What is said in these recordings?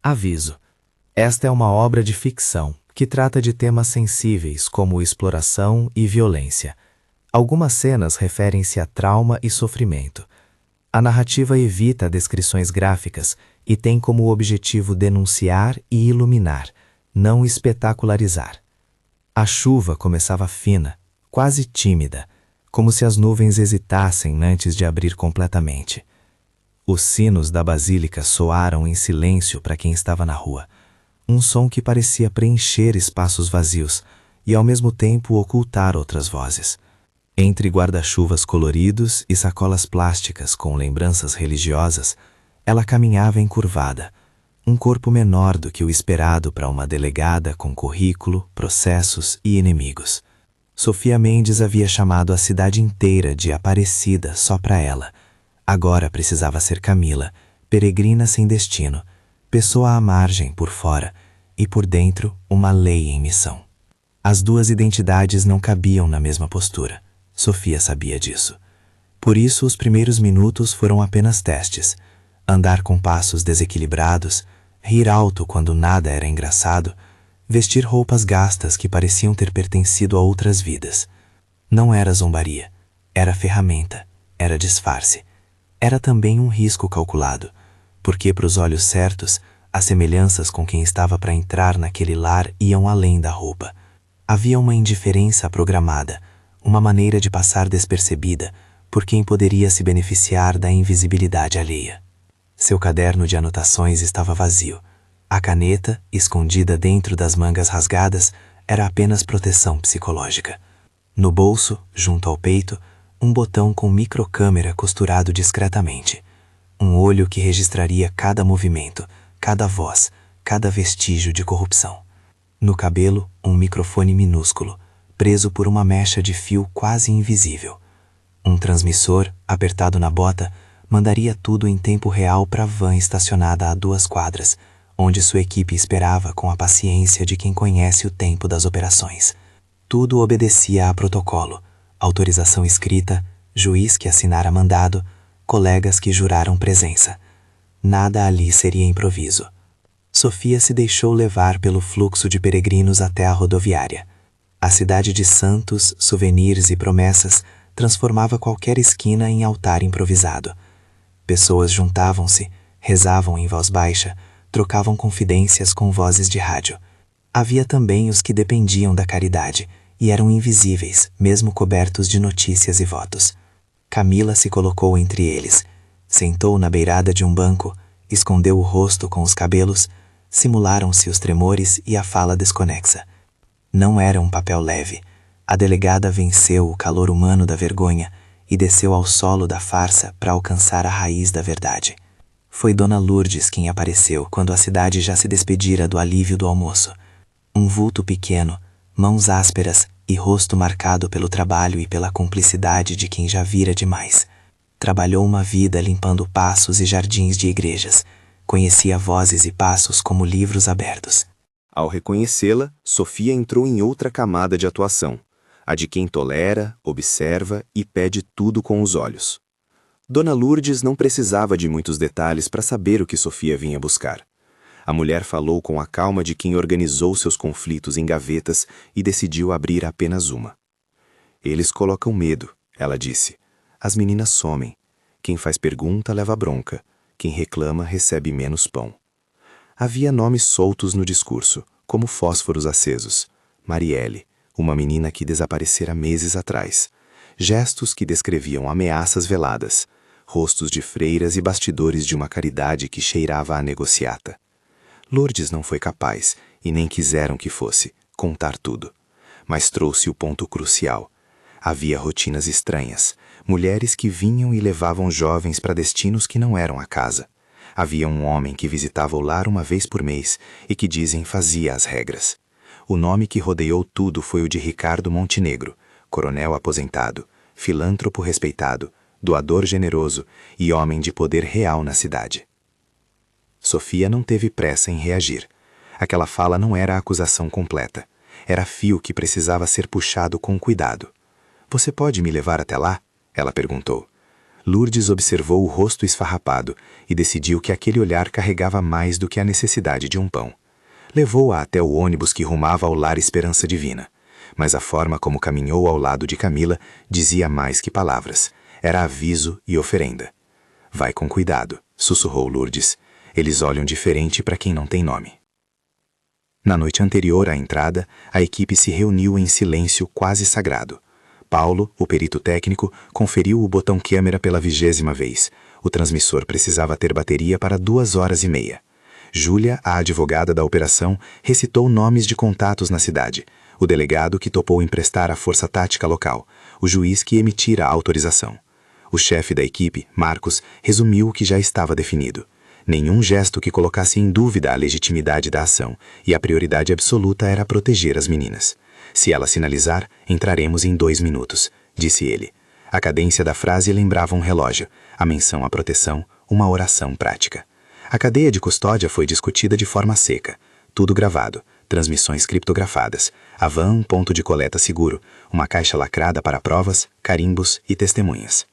Aviso: esta é uma obra de ficção que trata de temas sensíveis como exploração e violência. Algumas cenas referem-se a trauma e sofrimento. A narrativa evita descrições gráficas e tem como objetivo denunciar e iluminar, não espetacularizar. A chuva começava fina, quase tímida, como se as nuvens hesitassem antes de abrir completamente. Os sinos da basílica soaram em silêncio para quem estava na rua, um som que parecia preencher espaços vazios e ao mesmo tempo ocultar outras vozes. Entre guarda-chuvas coloridos e sacolas plásticas com lembranças religiosas, ela caminhava encurvada, um corpo menor do que o esperado para uma delegada com currículo, processos e inimigos. Sofia Mendes havia chamado a cidade inteira de Aparecida só para ela. Agora precisava ser Camila, peregrina sem destino, pessoa à margem por fora e por dentro uma lei em missão. As duas identidades não cabiam na mesma postura. Sofia sabia disso. Por isso, os primeiros minutos foram apenas testes. Andar com passos desequilibrados, rir alto quando nada era engraçado, vestir roupas gastas que pareciam ter pertencido a outras vidas. Não era zombaria, era ferramenta, era disfarce. Era também um risco calculado, porque para os olhos certos, as semelhanças com quem estava para entrar naquele lar iam além da roupa. Havia uma indiferença programada, uma maneira de passar despercebida por quem poderia se beneficiar da invisibilidade alheia. Seu caderno de anotações estava vazio. A caneta, escondida dentro das mangas rasgadas, era apenas proteção psicológica. No bolso, junto ao peito, um botão com microcâmera costurado discretamente. Um olho que registraria cada movimento, cada voz, cada vestígio de corrupção. No cabelo, um microfone minúsculo, preso por uma mecha de fio quase invisível. Um transmissor, apertado na bota, mandaria tudo em tempo real para a van estacionada a 2 quadras, onde sua equipe esperava com a paciência de quem conhece o tempo das operações. Tudo obedecia a protocolo, autorização escrita, juiz que assinara mandado, colegas que juraram presença. Nada ali seria improviso. Sofia se deixou levar pelo fluxo de peregrinos até a rodoviária. A cidade de santos, souvenirs e promessas transformava qualquer esquina em altar improvisado. Pessoas juntavam-se, rezavam em voz baixa, trocavam confidências com vozes de rádio. Havia também os que dependiam da caridade e eram invisíveis, mesmo cobertos de notícias e votos. Camila se colocou entre eles, sentou na beirada de um banco, escondeu o rosto com os cabelos, simularam-se os tremores e a fala desconexa. Não era um papel leve. A delegada venceu o calor humano da vergonha e desceu ao solo da farsa para alcançar a raiz da verdade. Foi Dona Lourdes quem apareceu quando a cidade já se despedira do alívio do almoço. Um vulto pequeno, mãos ásperas e rosto marcado pelo trabalho e pela cumplicidade de quem já vira demais. Trabalhou uma vida limpando passos e jardins de igrejas. Conhecia vozes e passos como livros abertos. Ao reconhecê-la, Sofia entrou em outra camada de atuação, a de quem tolera, observa e pede tudo com os olhos. Dona Lourdes não precisava de muitos detalhes para saber o que Sofia vinha buscar. A mulher falou com a calma de quem organizou seus conflitos em gavetas e decidiu abrir apenas uma. Eles colocam medo, ela disse. As meninas somem. Quem faz pergunta leva bronca. Quem reclama recebe menos pão. Havia nomes soltos no discurso, como fósforos acesos. Marielle, uma menina que desaparecera meses atrás. Gestos que descreviam ameaças veladas. Rostos de freiras e bastidores de uma caridade que cheirava a negociata. Lourdes não foi capaz, e nem quiseram que fosse, contar tudo. Mas trouxe o ponto crucial. Havia rotinas estranhas, mulheres que vinham e levavam jovens para destinos que não eram a casa. Havia um homem que visitava o lar uma vez por mês e que dizem fazia as regras. O nome que rodeou tudo foi o de Ricardo Montenegro, coronel aposentado, filântropo respeitado, doador generoso e homem de poder real na cidade. Sofia não teve pressa em reagir. Aquela fala não era a acusação completa. Era fio que precisava ser puxado com cuidado. "Você pode me levar até lá?" ela perguntou. Lourdes observou o rosto esfarrapado e decidiu que aquele olhar carregava mais do que a necessidade de um pão. Levou-a até o ônibus que rumava ao lar Esperança Divina. Mas a forma como caminhou ao lado de Camila dizia mais que palavras. Era aviso e oferenda. Vai com cuidado, sussurrou Lourdes. Eles olham diferente para quem não tem nome. Na noite anterior à entrada, a equipe se reuniu em silêncio quase sagrado. Paulo, o perito técnico, conferiu o botão câmera pela 20ª vez. O transmissor precisava ter bateria para 2h30. Júlia, a advogada da operação, recitou nomes de contatos na cidade. O delegado que topou emprestar a força tática local. O juiz que emitira a autorização. O chefe da equipe, Marcos, resumiu o que já estava definido. Nenhum gesto que colocasse em dúvida a legitimidade da ação, e a prioridade absoluta era proteger as meninas. Se ela sinalizar, entraremos em 2 minutos, disse ele. A cadência da frase lembrava um relógio, a menção à proteção, uma oração prática. A cadeia de custódia foi discutida de forma seca. Tudo gravado, transmissões criptografadas, a van um ponto de coleta seguro, uma caixa lacrada para provas, carimbos e testemunhas.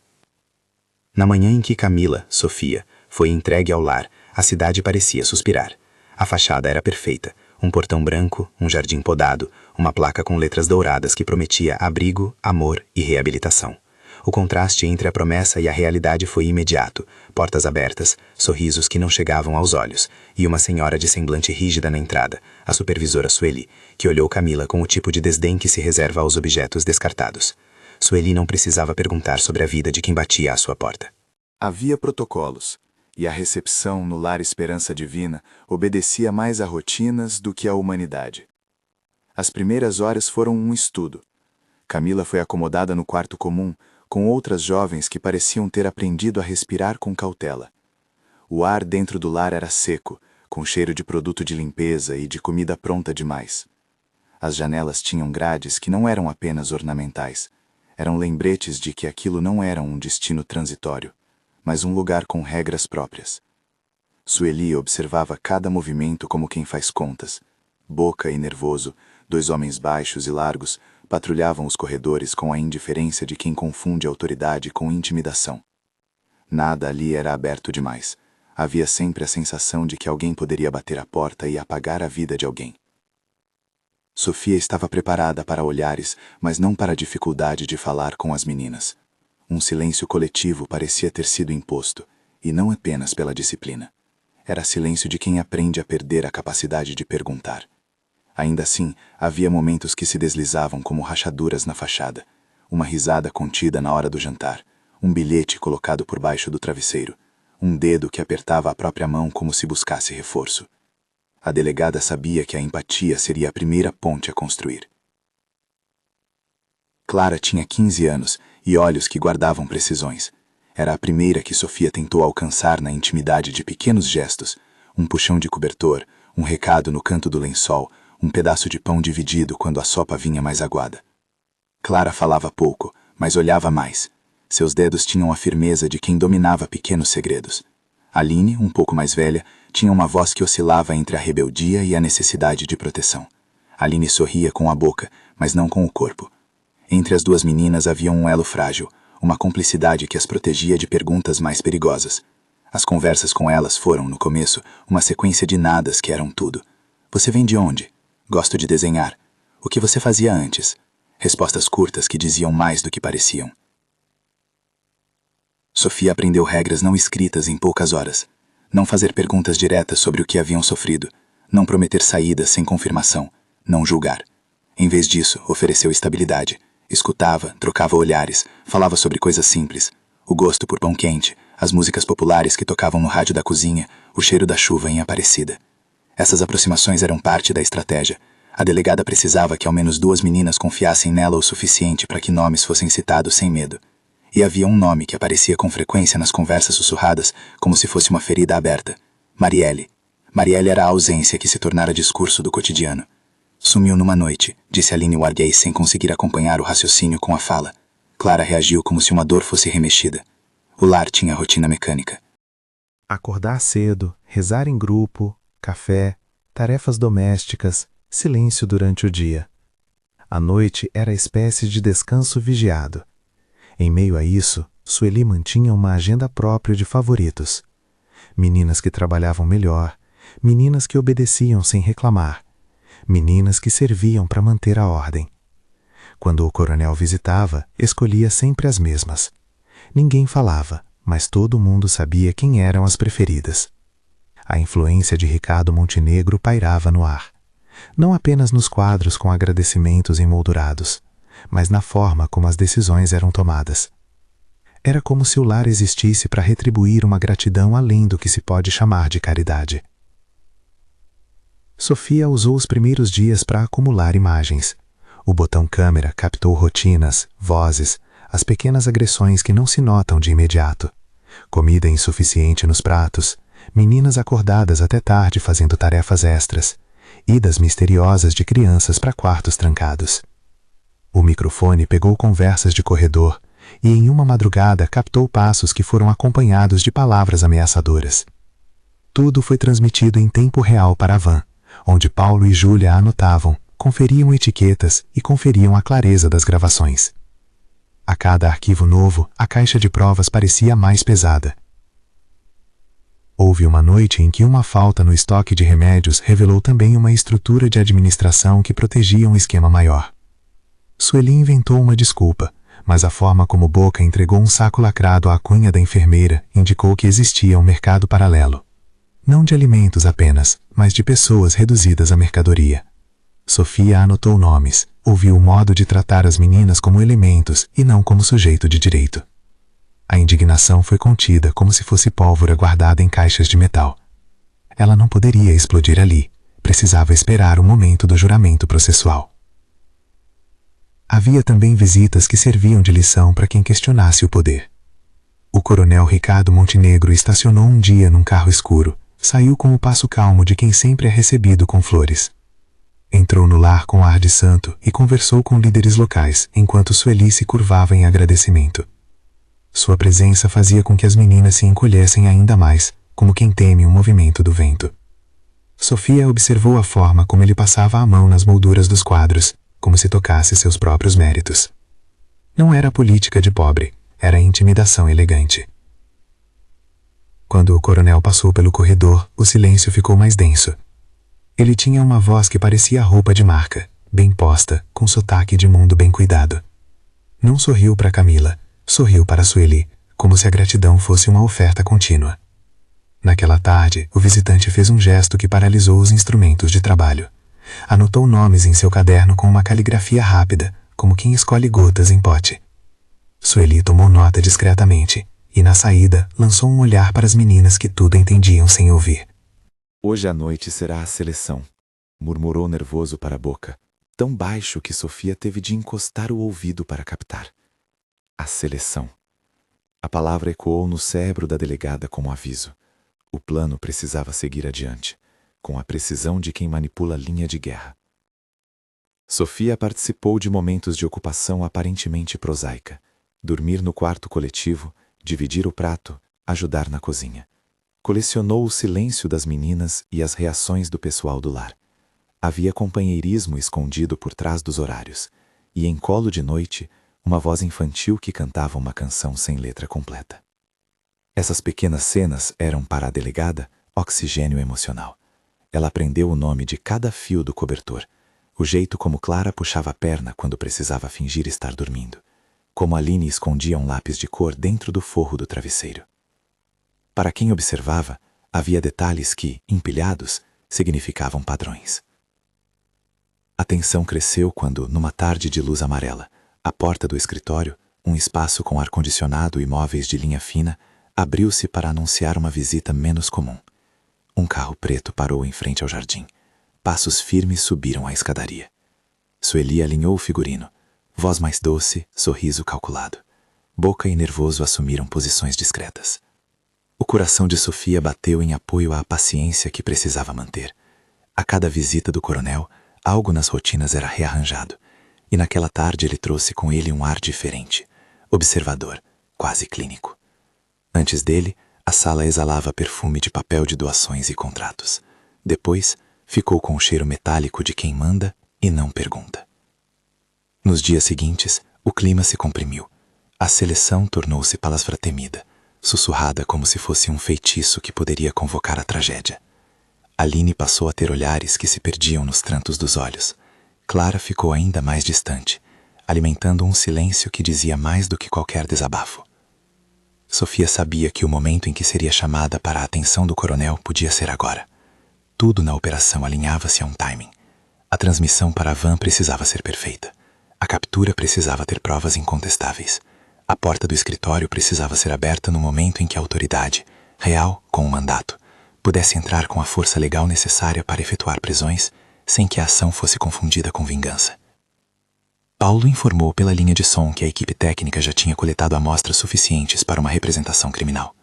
Na manhã em que Camila, Sofia, foi entregue ao lar, a cidade parecia suspirar. A fachada era perfeita, um portão branco, um jardim podado, uma placa com letras douradas que prometia abrigo, amor e reabilitação. O contraste entre a promessa e a realidade foi imediato, portas abertas, sorrisos que não chegavam aos olhos, e uma senhora de semblante rígida na entrada, a supervisora Sueli, que olhou Camila com o tipo de desdém que se reserva aos objetos descartados. Sueli não precisava perguntar sobre a vida de quem batia à sua porta. Havia protocolos, e a recepção no lar Esperança Divina obedecia mais a rotinas do que à humanidade. As primeiras horas foram um estudo. Camila foi acomodada no quarto comum, com outras jovens que pareciam ter aprendido a respirar com cautela. O ar dentro do lar era seco, com cheiro de produto de limpeza e de comida pronta demais. As janelas tinham grades que não eram apenas ornamentais. Eram lembretes de que aquilo não era um destino transitório, mas um lugar com regras próprias. Sueli observava cada movimento como quem faz contas. Boca e nervoso, 2 homens baixos e largos patrulhavam os corredores com a indiferença de quem confunde autoridade com intimidação. Nada ali era aberto demais. Havia sempre a sensação de que alguém poderia bater a porta e apagar a vida de alguém. Sofia estava preparada para olhares, mas não para a dificuldade de falar com as meninas. Um silêncio coletivo parecia ter sido imposto, e não apenas pela disciplina. Era silêncio de quem aprende a perder a capacidade de perguntar. Ainda assim, havia momentos que se deslizavam como rachaduras na fachada, uma risada contida na hora do jantar, um bilhete colocado por baixo do travesseiro, um dedo que apertava a própria mão como se buscasse reforço. A delegada sabia que a empatia seria a primeira ponte a construir. Clara tinha 15 anos e olhos que guardavam precisões. Era a primeira que Sofia tentou alcançar na intimidade de pequenos gestos, um puxão de cobertor, um recado no canto do lençol, um pedaço de pão dividido quando a sopa vinha mais aguada. Clara falava pouco, mas olhava mais. Seus dedos tinham a firmeza de quem dominava pequenos segredos. Aline, um pouco mais velha, tinha uma voz que oscilava entre a rebeldia e a necessidade de proteção. Aline sorria com a boca, mas não com o corpo. Entre as 2 meninas havia um elo frágil, uma cumplicidade que as protegia de perguntas mais perigosas. As conversas com elas foram, no começo, uma sequência de nadas que eram tudo. Você vem de onde? Gosto de desenhar. O que você fazia antes? Respostas curtas que diziam mais do que pareciam. Sofia aprendeu regras não escritas em poucas horas. Não fazer perguntas diretas sobre o que haviam sofrido. Não prometer saídas sem confirmação. Não julgar. Em vez disso, ofereceu estabilidade. Escutava, trocava olhares, falava sobre coisas simples. O gosto por pão quente, as músicas populares que tocavam no rádio da cozinha, o cheiro da chuva em Aparecida. Essas aproximações eram parte da estratégia. A delegada precisava que ao menos 2 meninas confiassem nela o suficiente para que nomes fossem citados sem medo. E havia um nome que aparecia com frequência nas conversas sussurradas, como se fosse uma ferida aberta. Marielle. Marielle era a ausência que se tornara discurso do cotidiano. Sumiu numa noite, disse Aline Wargues sem conseguir acompanhar o raciocínio com a fala. Clara reagiu como se uma dor fosse remexida. O lar tinha rotina mecânica. Acordar cedo, rezar em grupo, café, tarefas domésticas, silêncio durante o dia. A noite era espécie de descanso vigiado. Em meio a isso, Sueli mantinha uma agenda própria de favoritos. Meninas que trabalhavam melhor, meninas que obedeciam sem reclamar, meninas que serviam para manter a ordem. Quando o coronel visitava, escolhia sempre as mesmas. Ninguém falava, mas todo mundo sabia quem eram as preferidas. A influência de Ricardo Montenegro pairava no ar. Não apenas nos quadros com agradecimentos emoldurados, mas na forma como as decisões eram tomadas. Era como se o lar existisse para retribuir uma gratidão além do que se pode chamar de caridade. Sofia usou os primeiros dias para acumular imagens. O botão câmera captou rotinas, vozes, as pequenas agressões que não se notam de imediato. Comida insuficiente nos pratos, meninas acordadas até tarde fazendo tarefas extras, idas misteriosas de crianças para quartos trancados. O microfone pegou conversas de corredor e em uma madrugada captou passos que foram acompanhados de palavras ameaçadoras. Tudo foi transmitido em tempo real para a van, onde Paulo e Júlia anotavam, conferiam etiquetas e conferiam a clareza das gravações. A cada arquivo novo, a caixa de provas parecia mais pesada. Houve uma noite em que uma falta no estoque de remédios revelou também uma estrutura de administração que protegia um esquema maior. Sueli inventou uma desculpa, mas a forma como Boca entregou um saco lacrado à cunha da enfermeira indicou que existia um mercado paralelo. Não de alimentos apenas, mas de pessoas reduzidas à mercadoria. Sofia anotou nomes, ouviu o modo de tratar as meninas como elementos e não como sujeito de direito. A indignação foi contida como se fosse pólvora guardada em caixas de metal. Ela não poderia explodir ali, precisava esperar o momento do juramento processual. Havia também visitas que serviam de lição para quem questionasse o poder. O coronel Ricardo Montenegro estacionou um dia num carro escuro, saiu com o passo calmo de quem sempre é recebido com flores. Entrou no lar com ar de santo e conversou com líderes locais, enquanto Sueli se curvava em agradecimento. Sua presença fazia com que as meninas se encolhessem ainda mais, como quem teme um movimento do vento. Sofia observou a forma como ele passava a mão nas molduras dos quadros, como se tocasse seus próprios méritos. Não era política de pobre, era intimidação elegante. Quando o coronel passou pelo corredor, o silêncio ficou mais denso. Ele tinha uma voz que parecia roupa de marca, bem posta, com sotaque de mundo bem cuidado. Não sorriu para Camila, sorriu para Sueli, como se a gratidão fosse uma oferta contínua. Naquela tarde, o visitante fez um gesto que paralisou os instrumentos de trabalho. Anotou nomes em seu caderno com uma caligrafia rápida, como quem escolhe gotas em pote. Sueli tomou nota discretamente, e na saída lançou um olhar para as meninas que tudo entendiam sem ouvir. Hoje à noite será a seleção, murmurou nervoso para a Boca, tão baixo que Sofia teve de encostar o ouvido para captar. A seleção. A palavra ecoou no cérebro da delegada como aviso. O plano precisava seguir adiante, com a precisão de quem manipula linha de guerra. Sofia participou de momentos de ocupação aparentemente prosaica. Dormir no quarto coletivo, dividir o prato, ajudar na cozinha. Colecionou o silêncio das meninas e as reações do pessoal do lar. Havia companheirismo escondido por trás dos horários, e em colo de noite, uma voz infantil que cantava uma canção sem letra completa. Essas pequenas cenas eram para a delegada oxigênio emocional. Ela aprendeu o nome de cada fio do cobertor, o jeito como Clara puxava a perna quando precisava fingir estar dormindo, como Aline escondia um lápis de cor dentro do forro do travesseiro. Para quem observava, havia detalhes que, empilhados, significavam padrões. A tensão cresceu quando, numa tarde de luz amarela, a porta do escritório, um espaço com ar-condicionado e móveis de linha fina, abriu-se para anunciar uma visita menos comum. Um carro preto parou em frente ao jardim. Passos firmes subiram a escadaria. Sueli alinhou o figurino. Voz mais doce, sorriso calculado. Boca e Nervoso assumiram posições discretas. O coração de Sofia bateu em apoio à paciência que precisava manter. A cada visita do coronel, algo nas rotinas era rearranjado, e naquela tarde ele trouxe com ele um ar diferente, observador, quase clínico. Antes dele, a sala exalava perfume de papel de doações e contratos. Depois, ficou com o cheiro metálico de quem manda e não pergunta. Nos dias seguintes, o clima se comprimiu. A seleção tornou-se palavra temida, sussurrada como se fosse um feitiço que poderia convocar a tragédia. Aline passou a ter olhares que se perdiam nos trantos dos olhos. Clara ficou ainda mais distante, alimentando um silêncio que dizia mais do que qualquer desabafo. Sofia sabia que o momento em que seria chamada para a atenção do coronel podia ser agora. Tudo na operação alinhava-se a um timing. A transmissão para a van precisava ser perfeita. A captura precisava ter provas incontestáveis. A porta do escritório precisava ser aberta no momento em que a autoridade, real com um mandato, pudesse entrar com a força legal necessária para efetuar prisões, sem que a ação fosse confundida com vingança. Paulo informou pela linha de som que a equipe técnica já tinha coletado amostras suficientes para uma representação criminal.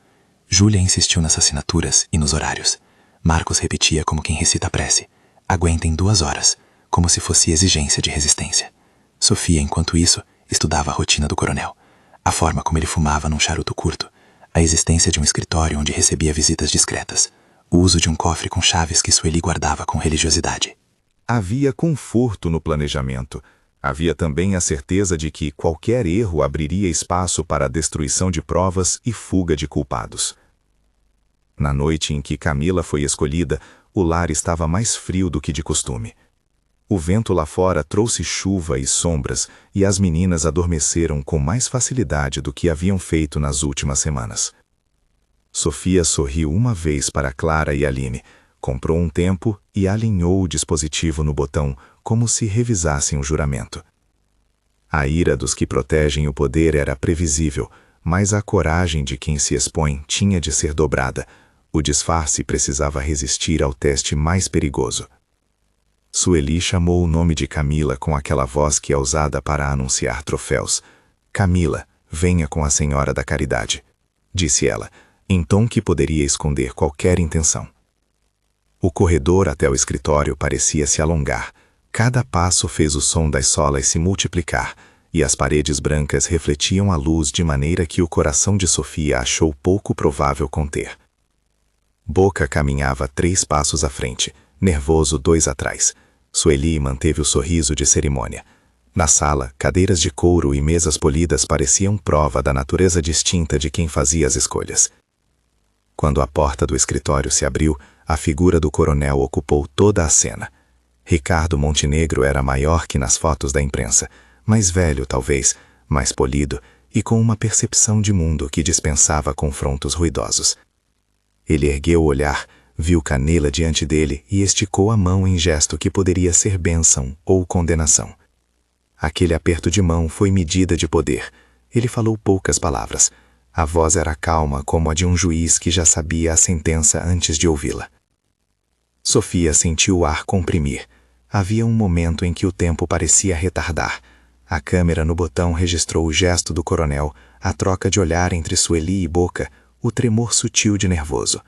Júlia insistiu nas assinaturas e nos horários. Marcos repetia como quem recita a prece: "Aguentem 2 horas", como se fosse exigência de resistência. Sofia, enquanto isso, estudava a rotina do coronel. A forma como ele fumava num charuto curto, a existência de um escritório onde recebia visitas discretas, o uso de um cofre com chaves que Sueli guardava com religiosidade. Havia conforto no planejamento. Havia também a certeza de que qualquer erro abriria espaço para a destruição de provas e fuga de culpados. Na noite em que Camila foi escolhida, o lar estava mais frio do que de costume. O vento lá fora trouxe chuva e sombras, e as meninas adormeceram com mais facilidade do que haviam feito nas últimas semanas. Sofia sorriu uma vez para Clara e Aline, comprou um tempo e alinhou o dispositivo no botão, como se revisassem o juramento. A ira dos que protegem o poder era previsível, mas a coragem de quem se expõe tinha de ser dobrada. O disfarce precisava resistir ao teste mais perigoso. Sueli chamou o nome de Camila com aquela voz que é usada para anunciar troféus. "Camila, venha com a Senhora da Caridade", disse ela, em tom que poderia esconder qualquer intenção. O corredor até o escritório parecia se alongar. Cada passo fez o som das solas se multiplicar, e as paredes brancas refletiam a luz de maneira que o coração de Sofia achou pouco provável conter. Boca caminhava 3 passos à frente, nervoso 2 atrás. Sueli manteve o sorriso de cerimônia. Na sala, cadeiras de couro e mesas polidas pareciam prova da natureza distinta de quem fazia as escolhas. Quando a porta do escritório se abriu, a figura do coronel ocupou toda a cena. Ricardo Montenegro era maior que nas fotos da imprensa, mais velho talvez, mais polido e com uma percepção de mundo que dispensava confrontos ruidosos. Ele ergueu o olhar, viu Canela diante dele e esticou a mão em gesto que poderia ser bênção ou condenação. Aquele aperto de mão foi medida de poder. Ele falou poucas palavras. A voz era calma como a de um juiz que já sabia a sentença antes de ouvi-la. Sofia sentiu o ar comprimir. Havia um momento em que o tempo parecia retardar. A câmera no botão registrou o gesto do coronel, a troca de olhar entre Sueli e Boca, o tremor sutil de nervoso.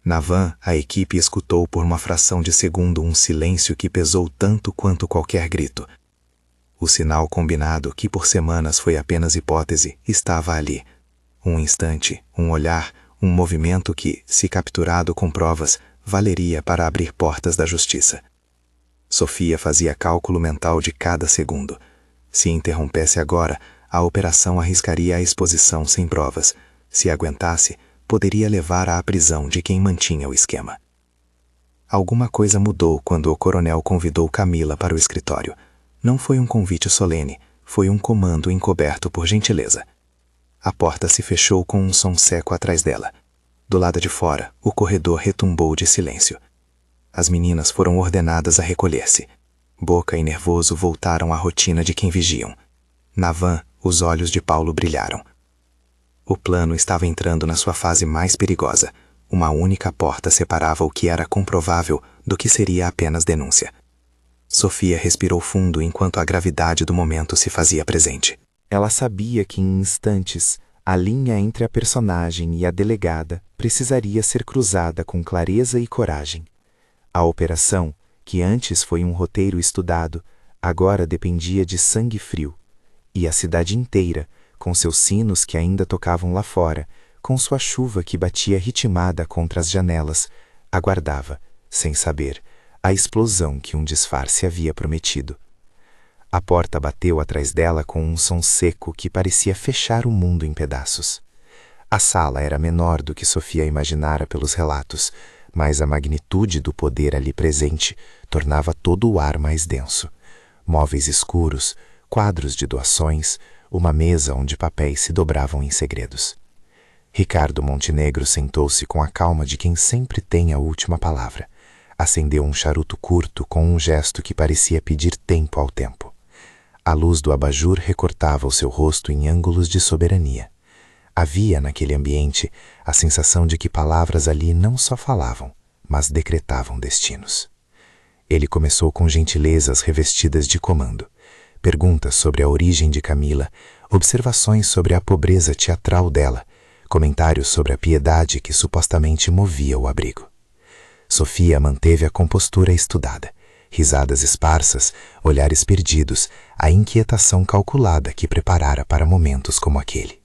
Na van, a equipe escutou por uma fração de segundo um silêncio que pesou tanto quanto qualquer grito. O sinal combinado, que por semanas foi apenas hipótese, estava ali. Um instante, um olhar, um movimento que, se capturado com provas, valeria para abrir portas da justiça. Sofia fazia cálculo mental de cada segundo. Se interrompesse agora, a operação arriscaria a exposição sem provas. Se aguentasse, poderia levar à prisão de quem mantinha o esquema. Alguma coisa mudou quando o coronel convidou Camila para o escritório. Não foi um convite solene, foi um comando encoberto por gentileza. A porta se fechou com um som seco atrás dela. Do lado de fora, o corredor retumbou de silêncio. As meninas foram ordenadas a recolher-se. Boca e Nervoso voltaram à rotina de quem vigiam. Na van, os olhos de Paulo brilharam. O plano estava entrando na sua fase mais perigosa. Uma única porta separava o que era comprovável do que seria apenas denúncia. Sofia respirou fundo enquanto a gravidade do momento se fazia presente. Ela sabia que em instantes a linha entre a personagem e a delegada precisaria ser cruzada com clareza e coragem. A operação, que antes foi um roteiro estudado, agora dependia de sangue frio. E a cidade inteira, com seus sinos que ainda tocavam lá fora, com sua chuva que batia ritmada contra as janelas, aguardava, sem saber, a explosão que um disfarce havia prometido. A porta bateu atrás dela com um som seco que parecia fechar o mundo em pedaços. A sala era menor do que Sofia imaginara pelos relatos, mas a magnitude do poder ali presente tornava todo o ar mais denso. Móveis escuros, quadros de doações, uma mesa onde papéis se dobravam em segredos. Ricardo Montenegro sentou-se com a calma de quem sempre tem a última palavra. Acendeu um charuto curto com um gesto que parecia pedir tempo ao tempo. A luz do abajur recortava o seu rosto em ângulos de soberania. Havia naquele ambiente a sensação de que palavras ali não só falavam, mas decretavam destinos. Ele começou com gentilezas revestidas de comando, perguntas sobre a origem de Camila, observações sobre a pobreza teatral dela, comentários sobre a piedade que supostamente movia o abrigo. Sofia manteve a compostura estudada, risadas esparsas, olhares perdidos, a inquietação calculada que preparara para momentos como aquele.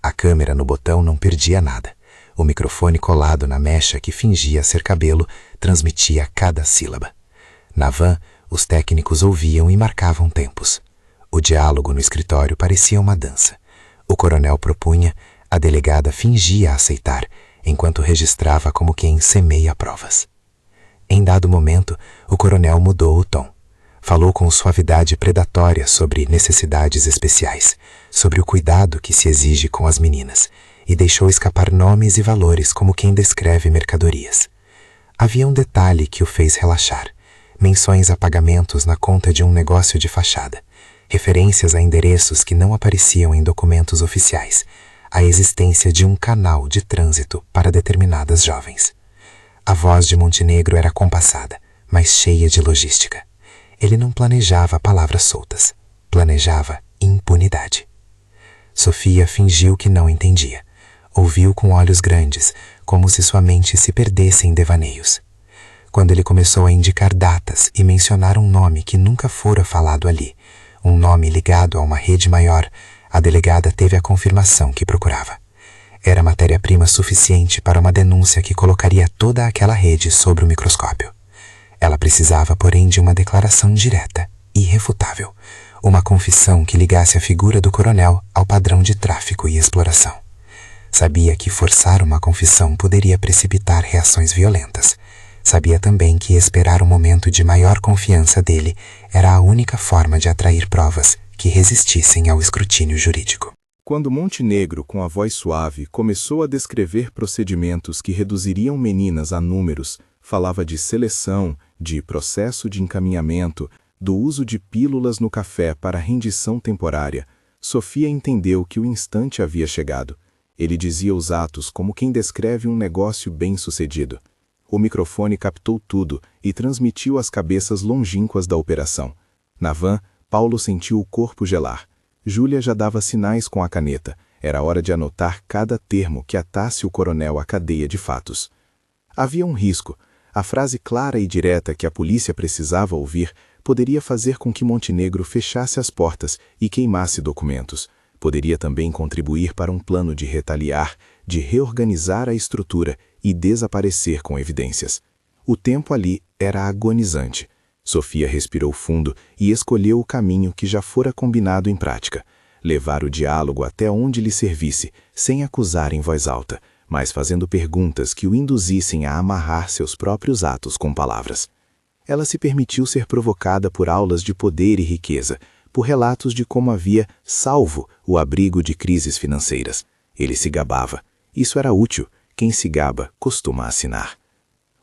A câmera no botão não perdia nada. O microfone colado na mecha que fingia ser cabelo transmitia cada sílaba. Na van, os técnicos ouviam e marcavam tempos. O diálogo no escritório parecia uma dança. O coronel propunha, a delegada fingia aceitar, enquanto registrava como quem semeia provas. Em dado momento, o coronel mudou o tom. Falou com suavidade predatória sobre necessidades especiais, sobre o cuidado que se exige com as meninas, e deixou escapar nomes e valores como quem descreve mercadorias. Havia um detalhe que o fez relaxar: menções a pagamentos na conta de um negócio de fachada, referências a endereços que não apareciam em documentos oficiais, a existência de um canal de trânsito para determinadas jovens. A voz de Montenegro era compassada, mas cheia de logística. Ele não planejava palavras soltas, planejava impunidade. Sofia fingiu que não entendia. Ouviu com olhos grandes, como se sua mente se perdesse em devaneios. Quando ele começou a indicar datas e mencionar um nome que nunca fora falado ali, um nome ligado a uma rede maior, a delegada teve a confirmação que procurava. Era matéria-prima suficiente para uma denúncia que colocaria toda aquela rede sob o microscópio. Ela precisava, porém, de uma declaração direta, irrefutável, uma confissão que ligasse a figura do coronel ao padrão de tráfico e exploração. Sabia que forçar uma confissão poderia precipitar reações violentas. Sabia também que esperar um momento de maior confiança dele era a única forma de atrair provas que resistissem ao escrutínio jurídico. Quando Montenegro, com a voz suave, começou a descrever procedimentos que reduziriam meninas a números, falava de seleção, de processo de encaminhamento, do uso de pílulas no café para rendição temporária, Sofia entendeu que o instante havia chegado. Ele dizia os atos como quem descreve um negócio bem-sucedido. O microfone captou tudo e transmitiu às cabeças longínquas da operação. Na van, Paulo sentiu o corpo gelar. Júlia já dava sinais com a caneta. Era hora de anotar cada termo que atasse o coronel à cadeia de fatos. Havia um risco. A frase clara e direta que a polícia precisava ouvir poderia fazer com que Montenegro fechasse as portas e queimasse documentos. Poderia também contribuir para um plano de retaliar, de reorganizar a estrutura e desaparecer com evidências. O tempo ali era agonizante. Sofia respirou fundo e escolheu o caminho que já fora combinado em prática: levar o diálogo até onde lhe servisse, sem acusar em voz alta, mas fazendo perguntas que o induzissem a amarrar seus próprios atos com palavras. Ela se permitiu ser provocada por aulas de poder e riqueza, por relatos de como havia salvo o abrigo de crises financeiras. Ele se gabava. Isso era útil. Quem se gaba costuma assinar.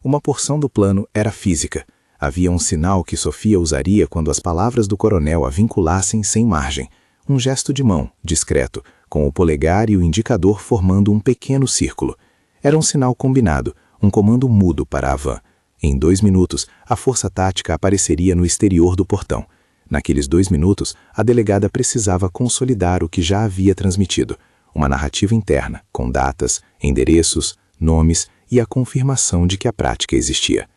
Uma porção do plano era física. Havia um sinal que Sofia usaria quando as palavras do coronel a vinculassem sem margem. Um gesto de mão, discreto, com o polegar e o indicador formando um pequeno círculo. Era um sinal combinado, um comando mudo para a van. Em 2 minutos, a força tática apareceria no exterior do portão. Naqueles 2 minutos, a delegada precisava consolidar o que já havia transmitido. Uma narrativa interna, com datas, endereços, nomes e a confirmação de que a prática existia.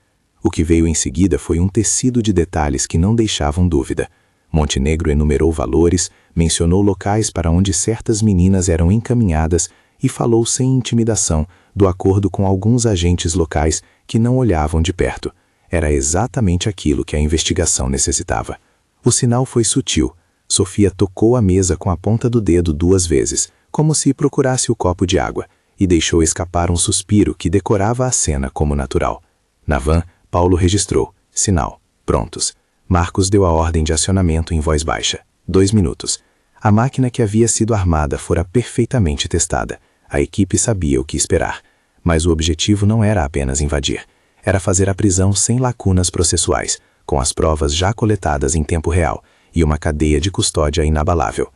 O que veio em seguida foi um tecido de detalhes que não deixavam dúvida. Montenegro enumerou valores, mencionou locais para onde certas meninas eram encaminhadas e falou sem intimidação do acordo com alguns agentes locais que não olhavam de perto. Era exatamente aquilo que a investigação necessitava. O sinal foi sutil. Sofia tocou a mesa com a ponta do dedo 2 vezes, como se procurasse o copo de água, e deixou escapar um suspiro que decorava a cena como natural. Na van, Paulo registrou. Sinal. Prontos. Marcos deu a ordem de acionamento em voz baixa. 2 minutos. A máquina que havia sido armada fora perfeitamente testada. A equipe sabia o que esperar. Mas o objetivo não era apenas invadir. Era fazer a prisão sem lacunas processuais, com as provas já coletadas em tempo real e uma cadeia de custódia inabalável.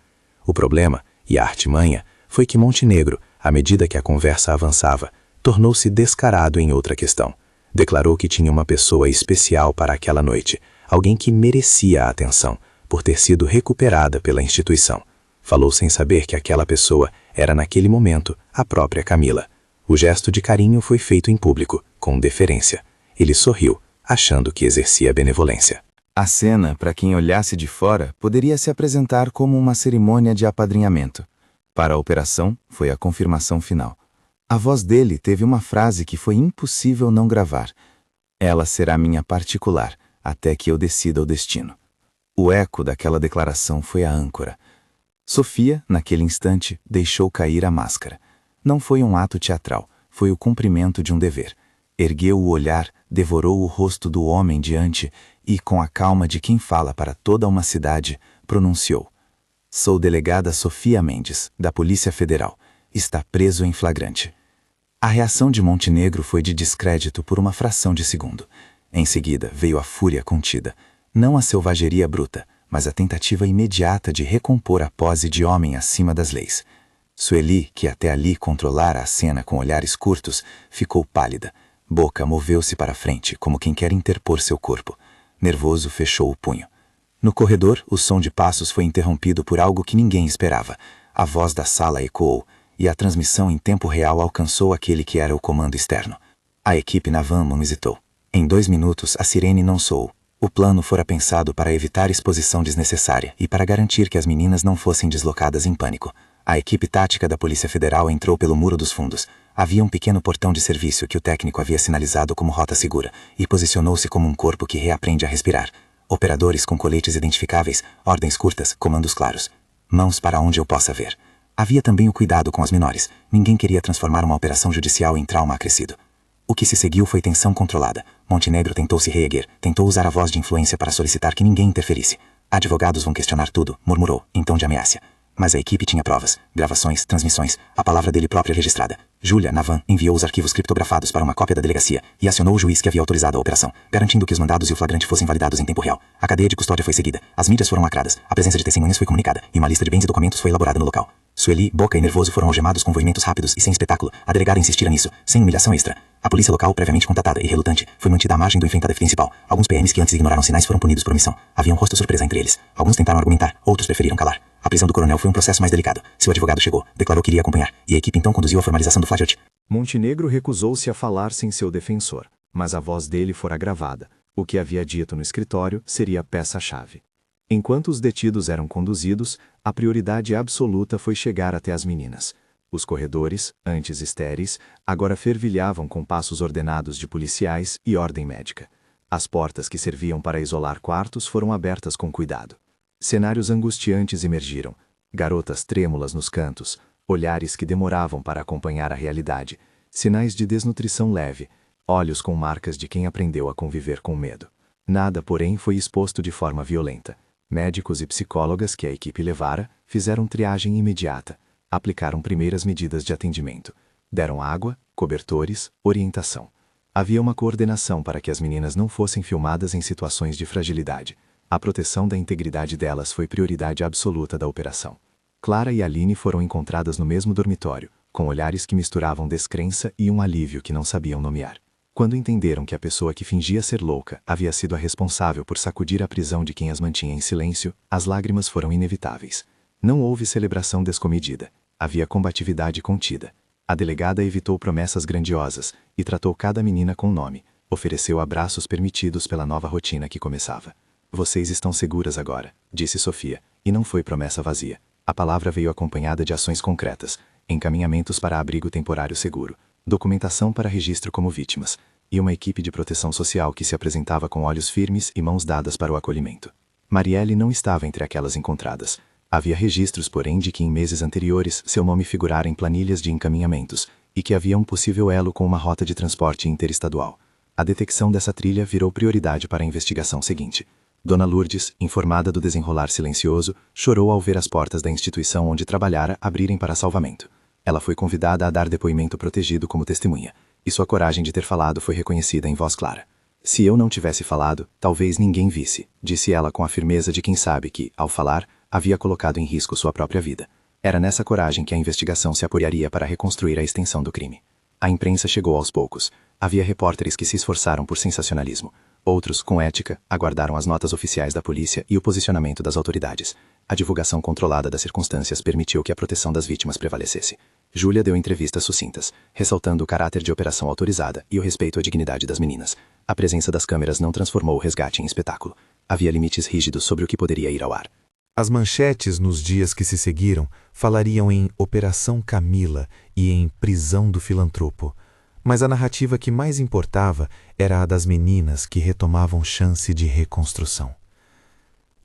O problema, e a artimanha, foi que Montenegro, à medida que a conversa avançava, tornou-se descarado em outra questão. Declarou que tinha uma pessoa especial para aquela noite, alguém que merecia a atenção, por ter sido recuperada pela instituição. Falou sem saber que aquela pessoa era naquele momento a própria Camila. O gesto de carinho foi feito em público, com deferência. Ele sorriu, achando que exercia benevolência. A cena, para quem olhasse de fora, poderia se apresentar como uma cerimônia de apadrinhamento. Para a operação, foi a confirmação final. A voz dele teve uma frase que foi impossível não gravar. Ela será minha particular, até que eu decida o destino. O eco daquela declaração foi a âncora. Sofia, naquele instante, deixou cair a máscara. Não foi um ato teatral, foi o cumprimento de um dever. Ergueu o olhar, devorou o rosto do homem diante e, com a calma de quem fala para toda uma cidade, pronunciou: "Sou delegada Sofia Mendes, da Polícia Federal. Está preso em flagrante." A reação de Montenegro foi de descrédito por uma fração de segundo. Em seguida, veio a fúria contida. Não a selvageria bruta, mas a tentativa imediata de recompor a pose de homem acima das leis. Sueli, que até ali controlara a cena com olhares curtos, ficou pálida. Boca moveu-se para frente, como quem quer interpor seu corpo. Nervoso, fechou o punho. No corredor, o som de passos foi interrompido por algo que ninguém esperava. A voz da sala ecoou, e a transmissão em tempo real alcançou aquele que era o comando externo. A equipe na van não hesitou. Em 2 minutos, a sirene não soou. O plano fora pensado para evitar exposição desnecessária e para garantir que as meninas não fossem deslocadas em pânico. A equipe tática da Polícia Federal entrou pelo muro dos fundos. Havia um pequeno portão de serviço que o técnico havia sinalizado como rota segura e posicionou-se como um corpo que reaprende a respirar. Operadores com coletes identificáveis, ordens curtas, comandos claros. Mãos para onde eu possa ver. Havia também o cuidado com as menores. Ninguém queria transformar uma operação judicial em trauma acrescido. O que se seguiu foi tensão controlada. Montenegro tentou se reerguer, tentou usar a voz de influência para solicitar que ninguém interferisse. "Advogados vão questionar tudo", murmurou, em tom de ameaça. Mas a equipe tinha provas, gravações, transmissões, a palavra dele própria registrada. Júlia, na van, enviou os arquivos criptografados para uma cópia da delegacia e acionou o juiz que havia autorizado a operação, garantindo que os mandados e o flagrante fossem validados em tempo real. A cadeia de custódia foi seguida, as mídias foram lacradas, a presença de testemunhas foi comunicada e uma lista de bens e documentos foi elaborada no local. Sueli, Boca e Nervoso foram algemados com movimentos rápidos e sem espetáculo. A delegada insistira nisso, sem humilhação extra. A polícia local, previamente contatada e relutante, foi mantida à margem do enfrentamento principal. Alguns PMs que antes ignoraram sinais foram punidos por omissão. Havia um rosto surpresa entre eles. Alguns tentaram argumentar, outros preferiram calar. A prisão do coronel foi um processo mais delicado. Seu advogado chegou, declarou que iria acompanhar, e a equipe então conduziu a formalização do flagrante. Montenegro recusou-se a falar sem seu defensor, mas a voz dele fora gravada. O que havia dito no escritório seria a peça-chave. Enquanto os detidos eram conduzidos, a prioridade absoluta foi chegar até as meninas. Os corredores, antes estéreis, agora fervilhavam com passos ordenados de policiais e ordem médica. As portas que serviam para isolar quartos foram abertas com cuidado. Cenários angustiantes emergiram. Garotas trêmulas nos cantos, olhares que demoravam para acompanhar a realidade, sinais de desnutrição leve, olhos com marcas de quem aprendeu a conviver com medo. Nada, porém, foi exposto de forma violenta. Médicos e psicólogas que a equipe levara fizeram triagem imediata, aplicaram primeiras medidas de atendimento, deram água, cobertores, orientação. Havia uma coordenação para que as meninas não fossem filmadas em situações de fragilidade. A proteção da integridade delas foi prioridade absoluta da operação. Clara e Aline foram encontradas no mesmo dormitório, com olhares que misturavam descrença e um alívio que não sabiam nomear. Quando entenderam que a pessoa que fingia ser louca havia sido a responsável por sacudir a prisão de quem as mantinha em silêncio, as lágrimas foram inevitáveis. Não houve celebração descomedida. Havia combatividade contida. A delegada evitou promessas grandiosas e tratou cada menina com nome. Ofereceu abraços permitidos pela nova rotina que começava. "Vocês estão seguras agora", disse Sofia, e não foi promessa vazia. A palavra veio acompanhada de ações concretas, encaminhamentos para abrigo temporário seguro, documentação para registro como vítimas, e uma equipe de proteção social que se apresentava com olhos firmes e mãos dadas para o acolhimento. Marielle não estava entre aquelas encontradas. Havia registros, porém, de que em meses anteriores seu nome figurara em planilhas de encaminhamentos e que havia um possível elo com uma rota de transporte interestadual. A detecção dessa trilha virou prioridade para a investigação seguinte. Dona Lourdes, informada do desenrolar silencioso, chorou ao ver as portas da instituição onde trabalhara abrirem para salvamento. Ela foi convidada a dar depoimento protegido como testemunha, e sua coragem de ter falado foi reconhecida em voz clara. Se eu não tivesse falado, talvez ninguém visse, disse ela com a firmeza de quem sabe que, ao falar, havia colocado em risco sua própria vida. Era nessa coragem que a investigação se apoiaria para reconstruir a extensão do crime. A imprensa chegou aos poucos. Havia repórteres que se esforçaram por sensacionalismo. Outros, com ética, aguardaram as notas oficiais da polícia e o posicionamento das autoridades. A divulgação controlada das circunstâncias permitiu que a proteção das vítimas prevalecesse. Júlia deu entrevistas sucintas, ressaltando o caráter de operação autorizada e o respeito à dignidade das meninas. A presença das câmeras não transformou o resgate em espetáculo. Havia limites rígidos sobre o que poderia ir ao ar. As manchetes nos dias que se seguiram falariam em Operação Camila e em Prisão do Filantropo, mas a narrativa que mais importava era a das meninas que retomavam chance de reconstrução.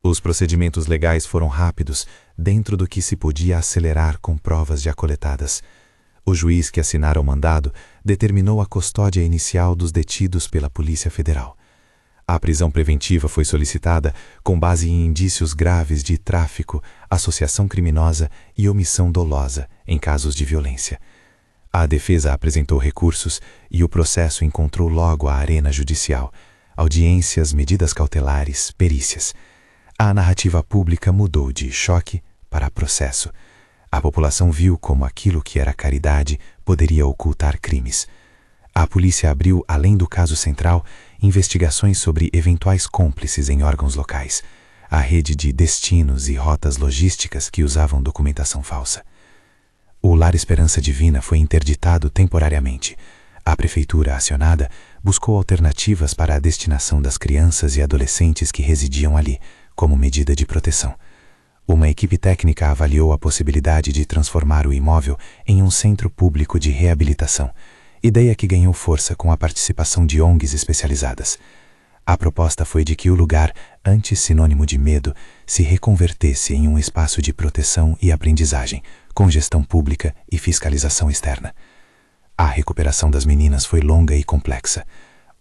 Os procedimentos legais foram rápidos, dentro do que se podia acelerar com provas já coletadas. O juiz que assinara o mandado determinou a custódia inicial dos detidos pela Polícia Federal. A prisão preventiva foi solicitada com base em indícios graves de tráfico, associação criminosa e omissão dolosa em casos de violência. A defesa apresentou recursos e o processo encontrou logo a arena judicial, audiências, medidas cautelares, perícias. A narrativa pública mudou de choque para processo. A população viu como aquilo que era caridade poderia ocultar crimes. A polícia abriu, além do caso central, investigações sobre eventuais cúmplices em órgãos locais, a rede de destinos e rotas logísticas que usavam documentação falsa. O Lar Esperança Divina foi interditado temporariamente. A prefeitura acionada buscou alternativas para a destinação das crianças e adolescentes que residiam ali, como medida de proteção. Uma equipe técnica avaliou a possibilidade de transformar o imóvel em um centro público de reabilitação, ideia que ganhou força com a participação de ONGs especializadas. A proposta foi de que o lugar, antes sinônimo de medo, se reconvertesse em um espaço de proteção e aprendizagem, com gestão pública e fiscalização externa. A recuperação das meninas foi longa e complexa.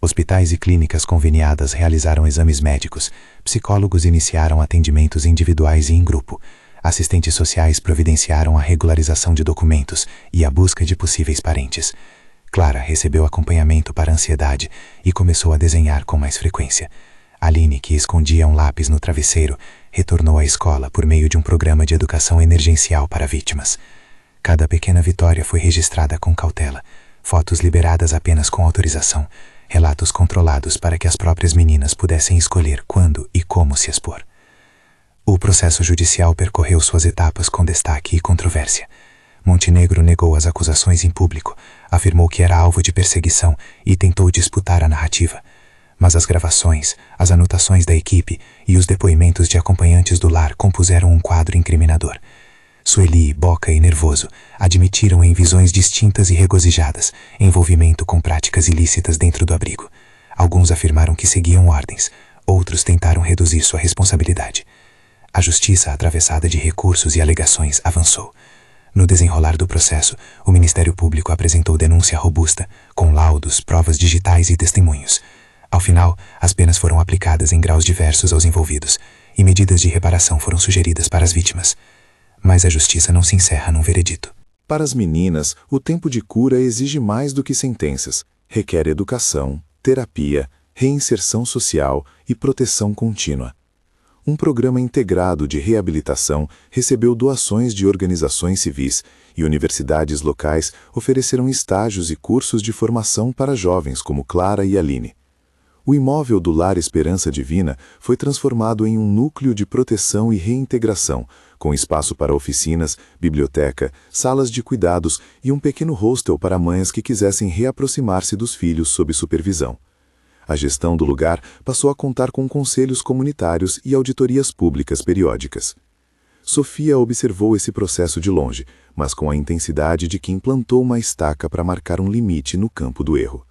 Hospitais e clínicas conveniadas realizaram exames médicos, psicólogos iniciaram atendimentos individuais e em grupo, assistentes sociais providenciaram a regularização de documentos e a busca de possíveis parentes. Clara recebeu acompanhamento para a ansiedade e começou a desenhar com mais frequência. Aline, que escondia um lápis no travesseiro, retornou à escola por meio de um programa de educação emergencial para vítimas. Cada pequena vitória foi registrada com cautela, fotos liberadas apenas com autorização, relatos controlados para que as próprias meninas pudessem escolher quando e como se expor. O processo judicial percorreu suas etapas com destaque e controvérsia. Montenegro negou as acusações em público, afirmou que era alvo de perseguição e tentou disputar a narrativa. Mas as gravações, as anotações da equipe e os depoimentos de acompanhantes do lar compuseram um quadro incriminador. Sueli, Boca e Nervoso admitiram em visões distintas e regozijadas envolvimento com práticas ilícitas dentro do abrigo. Alguns afirmaram que seguiam ordens, outros tentaram reduzir sua responsabilidade. A justiça, atravessada de recursos e alegações, avançou. No desenrolar do processo, o Ministério Público apresentou denúncia robusta, com laudos, provas digitais e testemunhos. Ao final, as penas foram aplicadas em graus diversos aos envolvidos, e medidas de reparação foram sugeridas para as vítimas. Mas a justiça não se encerra num veredito. Para as meninas, o tempo de cura exige mais do que sentenças. Requer educação, terapia, reinserção social e proteção contínua. Um programa integrado de reabilitação recebeu doações de organizações civis e universidades locais ofereceram estágios e cursos de formação para jovens como Clara e Aline. O imóvel do Lar Esperança Divina foi transformado em um núcleo de proteção e reintegração, com espaço para oficinas, biblioteca, salas de cuidados e um pequeno hostel para mães que quisessem reaproximar-se dos filhos sob supervisão. A gestão do lugar passou a contar com conselhos comunitários e auditorias públicas periódicas. Sofia observou esse processo de longe, mas com a intensidade de quem plantou uma estaca para marcar um limite no campo do erro.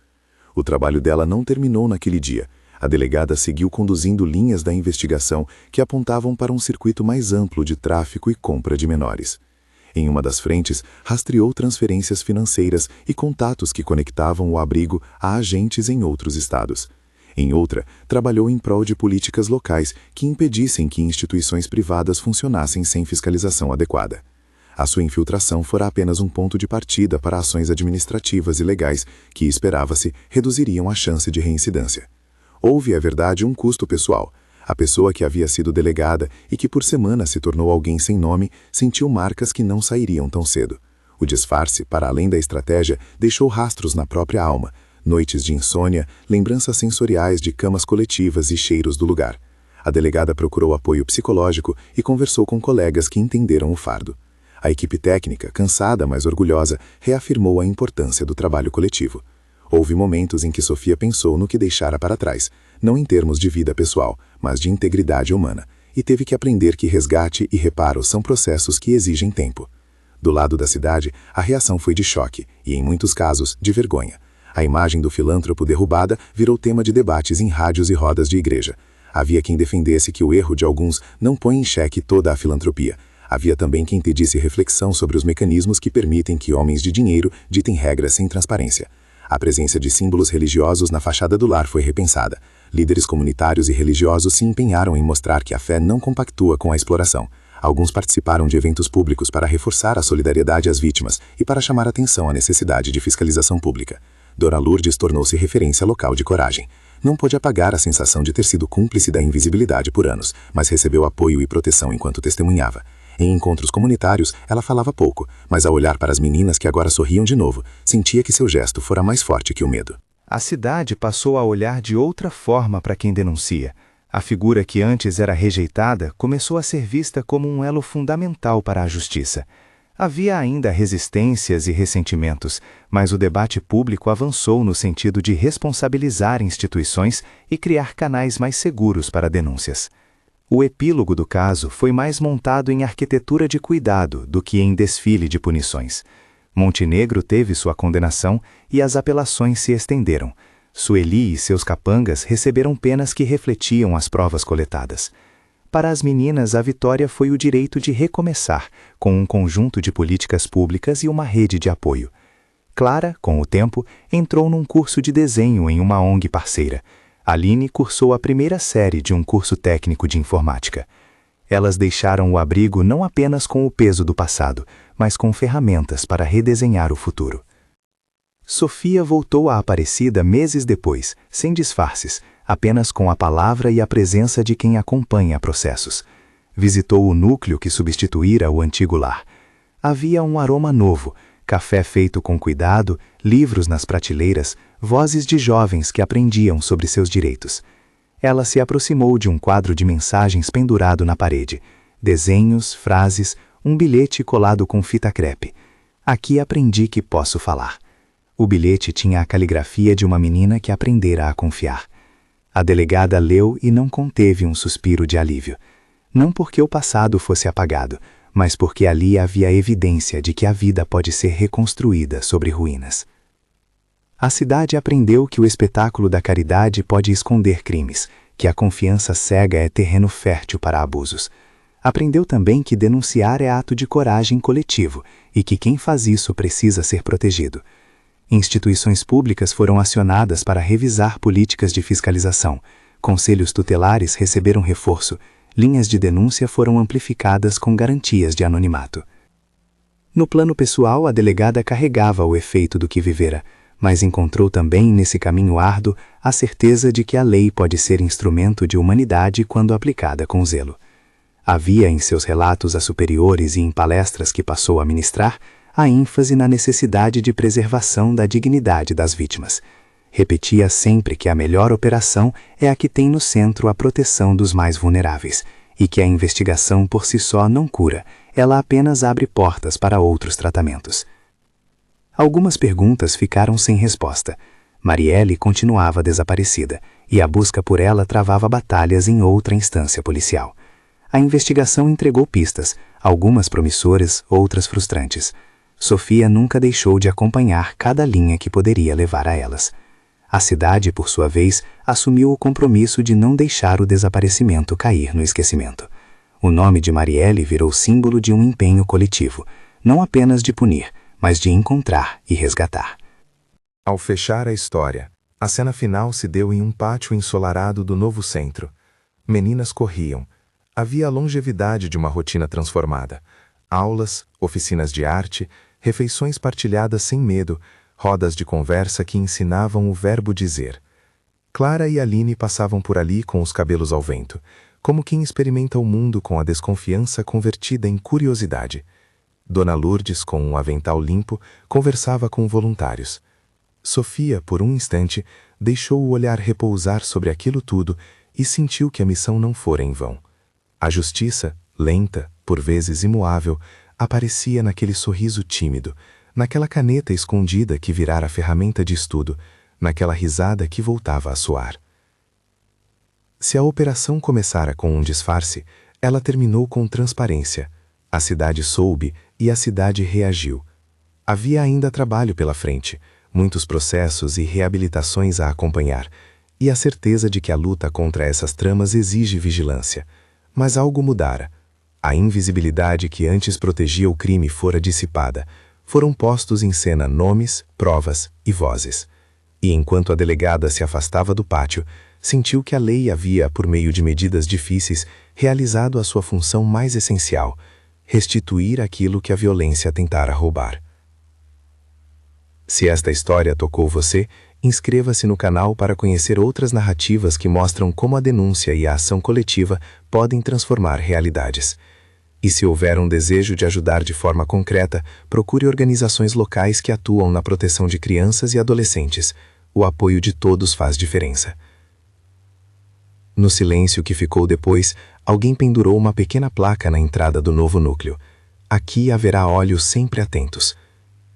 O trabalho dela não terminou naquele dia. A delegada seguiu conduzindo linhas da investigação que apontavam para um circuito mais amplo de tráfico e compra de menores. Em uma das frentes, rastreou transferências financeiras e contatos que conectavam o abrigo a agentes em outros estados. Em outra, trabalhou em prol de políticas locais que impedissem que instituições privadas funcionassem sem fiscalização adequada. A sua infiltração fora apenas um ponto de partida para ações administrativas e legais que, esperava-se, reduziriam a chance de reincidência. Houve, é verdade, um custo pessoal. A pessoa que havia sido delegada e que por semana se tornou alguém sem nome, sentiu marcas que não sairiam tão cedo. O disfarce, para além da estratégia, deixou rastros na própria alma, noites de insônia, lembranças sensoriais de camas coletivas e cheiros do lugar. A delegada procurou apoio psicológico e conversou com colegas que entenderam o fardo. A equipe técnica, cansada, mas orgulhosa, reafirmou a importância do trabalho coletivo. Houve momentos em que Sofia pensou no que deixara para trás, não em termos de vida pessoal, mas de integridade humana, e teve que aprender que resgate e reparo são processos que exigem tempo. Do lado da cidade, a reação foi de choque e, em muitos casos, de vergonha. A imagem do filântropo derrubada virou tema de debates em rádios e rodas de igreja. Havia quem defendesse que o erro de alguns não põe em xeque toda a filantropia. Havia também quem pedisse reflexão sobre os mecanismos que permitem que homens de dinheiro ditem regras sem transparência. A presença de símbolos religiosos na fachada do lar foi repensada. Líderes comunitários e religiosos se empenharam em mostrar que a fé não compactua com a exploração. Alguns participaram de eventos públicos para reforçar a solidariedade às vítimas e para chamar atenção à necessidade de fiscalização pública. Dona Lourdes tornou-se referência local de coragem. Não pôde apagar a sensação de ter sido cúmplice da invisibilidade por anos, mas recebeu apoio e proteção enquanto testemunhava. Em encontros comunitários, ela falava pouco, mas ao olhar para as meninas que agora sorriam de novo, sentia que seu gesto fora mais forte que o medo. A cidade passou a olhar de outra forma para quem denuncia. A figura que antes era rejeitada começou a ser vista como um elo fundamental para a justiça. Havia ainda resistências e ressentimentos, mas o debate público avançou no sentido de responsabilizar instituições e criar canais mais seguros para denúncias. O epílogo do caso foi mais montado em arquitetura de cuidado do que em desfile de punições. Montenegro teve sua condenação e as apelações se estenderam. Sueli e seus capangas receberam penas que refletiam as provas coletadas. Para as meninas, a vitória foi o direito de recomeçar, com um conjunto de políticas públicas e uma rede de apoio. Clara, com o tempo, entrou num curso de desenho em uma ONG parceira. Aline cursou a primeira série de um curso técnico de informática. Elas deixaram o abrigo não apenas com o peso do passado, mas com ferramentas para redesenhar o futuro. Sofia voltou à Aparecida meses depois, sem disfarces, apenas com a palavra e a presença de quem acompanha processos. Visitou o núcleo que substituíra o antigo lar. Havia um aroma novo, café feito com cuidado, livros nas prateleiras, vozes de jovens que aprendiam sobre seus direitos. Ela se aproximou de um quadro de mensagens pendurado na parede. Desenhos, frases, um bilhete colado com fita crepe. Aqui aprendi que posso falar. O bilhete tinha a caligrafia de uma menina que aprendera a confiar. A delegada leu e não conteve um suspiro de alívio. Não porque o passado fosse apagado, mas porque ali havia evidência de que a vida pode ser reconstruída sobre ruínas. A cidade aprendeu que o espetáculo da caridade pode esconder crimes, que a confiança cega é terreno fértil para abusos. Aprendeu também que denunciar é ato de coragem coletivo e que quem faz isso precisa ser protegido. Instituições públicas foram acionadas para revisar políticas de fiscalização. Conselhos tutelares receberam reforço. Linhas de denúncia foram amplificadas com garantias de anonimato. No plano pessoal, a delegada carregava o efeito do que vivera, mas encontrou também nesse caminho árduo a certeza de que a lei pode ser instrumento de humanidade quando aplicada com zelo. Havia em seus relatos a superiores e em palestras que passou a ministrar a ênfase na necessidade de preservação da dignidade das vítimas. Repetia sempre que a melhor operação é a que tem no centro a proteção dos mais vulneráveis, e que a investigação por si só não cura, ela apenas abre portas para outros tratamentos. Algumas perguntas ficaram sem resposta. Marielle continuava desaparecida, e a busca por ela travava batalhas em outra instância policial. A investigação entregou pistas, algumas promissoras, outras frustrantes. Sofia nunca deixou de acompanhar cada linha que poderia levar a elas. A cidade, por sua vez, assumiu o compromisso de não deixar o desaparecimento cair no esquecimento. O nome de Marielle virou símbolo de um empenho coletivo, não apenas de punir, mas de encontrar e resgatar. Ao fechar a história, a cena final se deu em um pátio ensolarado do novo centro. Meninas corriam. Havia a longevidade de uma rotina transformada. Aulas, oficinas de arte, refeições partilhadas sem medo, rodas de conversa que ensinavam o verbo dizer. Clara e Aline passavam por ali com os cabelos ao vento, como quem experimenta o mundo com a desconfiança convertida em curiosidade. Dona Lourdes, com um avental limpo, conversava com voluntários. Sofia, por um instante, deixou o olhar repousar sobre aquilo tudo e sentiu que a missão não fora em vão. A justiça, lenta, por vezes imuável, aparecia naquele sorriso tímido, naquela caneta escondida que virara ferramenta de estudo, naquela risada que voltava a soar. Se a operação começara com um disfarce, ela terminou com transparência. A cidade soube e a cidade reagiu. Havia ainda trabalho pela frente, muitos processos e reabilitações a acompanhar, e a certeza de que a luta contra essas tramas exige vigilância. Mas algo mudara. A invisibilidade que antes protegia o crime fora dissipada. Foram postos em cena nomes, provas e vozes. E enquanto a delegada se afastava do pátio, sentiu que a lei havia, por meio de medidas difíceis, realizado a sua função mais essencial: restituir aquilo que a violência tentara roubar. Se esta história tocou você, inscreva-se no canal para conhecer outras narrativas que mostram como a denúncia e a ação coletiva podem transformar realidades. E se houver um desejo de ajudar de forma concreta, procure organizações locais que atuam na proteção de crianças e adolescentes. O apoio de todos faz diferença. No silêncio que ficou depois, alguém pendurou uma pequena placa na entrada do novo núcleo. Aqui haverá olhos sempre atentos.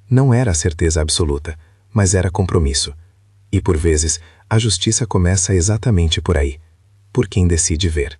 Não era certeza absoluta, mas era compromisso. E por vezes, a justiça começa exatamente por aí, por quem decide ver.